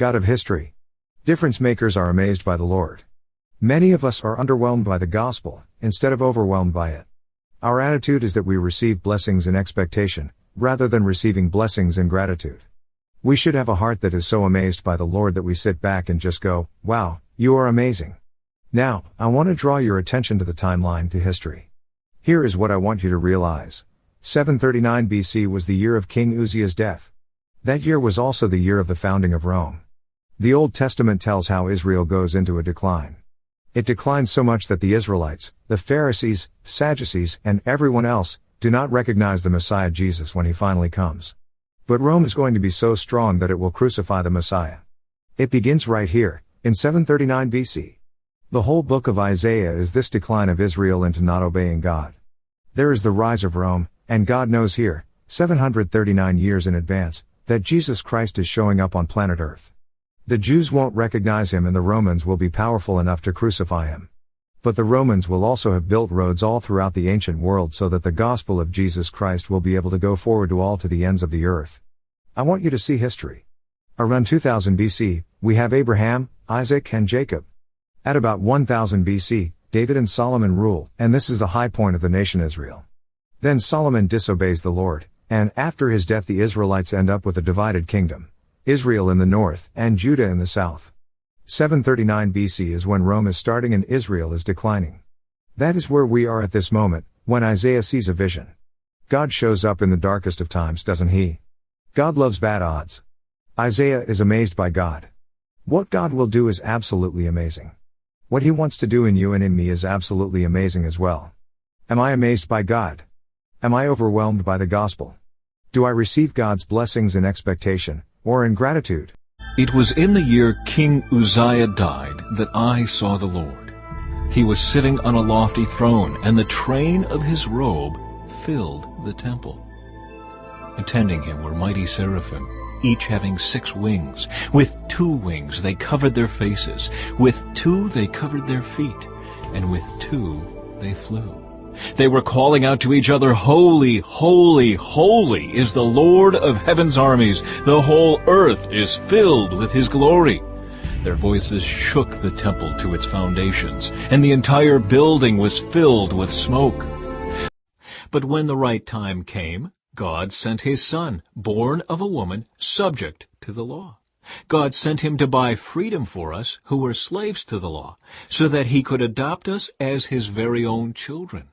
God of history. Difference makers are amazed by the Lord. Many of us are underwhelmed by the gospel, instead of overwhelmed by it. Our attitude is that we receive blessings in expectation, rather than receiving blessings in gratitude. We should have a heart that is so amazed by the Lord that we sit back and just go, wow, you are amazing. Now, I want to draw your attention to the timeline, to history. Here is what I want you to realize. 739 BC was the year of King Uzziah's death. That year was also the year of the founding of Rome. The Old Testament tells how Israel goes into a decline. It declines so much that the Israelites, the Pharisees, Sadducees, and everyone else, do not recognize the Messiah Jesus when he finally comes. But Rome is going to be so strong that it will crucify the Messiah. It begins right here, in 739 BC. The whole book of Isaiah is this decline of Israel into not obeying God. There is the rise of Rome, and God knows here, 739 years in advance, that Jesus Christ is showing up on planet Earth. The Jews won't recognize him and the Romans will be powerful enough to crucify him. But the Romans will also have built roads all throughout the ancient world so that the gospel of Jesus Christ will be able to go forward to the ends of the earth. I want you to see history. Around 2000 BC, we have Abraham, Isaac, and Jacob. At about 1000 BC, David and Solomon rule, and this is the high point of the nation Israel. Then Solomon disobeys the Lord, and after his death the Israelites end up with a divided kingdom. Israel in the north, and Judah in the south. 739 BC is when Rome is starting and Israel is declining. That is where we are at this moment, when Isaiah sees a vision. God shows up in the darkest of times, doesn't he? God loves bad odds. Isaiah is amazed by God. What God will do is absolutely amazing. What he wants to do in you and in me is absolutely amazing as well. Am I amazed by God? Am I overwhelmed by the gospel? Do I receive God's blessings in expectation, or in gratitude? It was in the year King Uzziah died that I saw the Lord. He was sitting on a lofty throne, and the train of his robe filled the temple. Attending him were mighty seraphim, each having 6 wings. With 2 wings they covered their faces, with 2 they covered their feet, and with 2 they flew. They were calling out to each other, "Holy, holy, holy is the Lord of heaven's armies. The whole earth is filled with his glory." Their voices shook the temple to its foundations, and the entire building was filled with smoke. But when the right time came, God sent his Son, born of a woman, subject to the law. God sent him to buy freedom for us who were slaves to the law, so that he could adopt us as his very own children.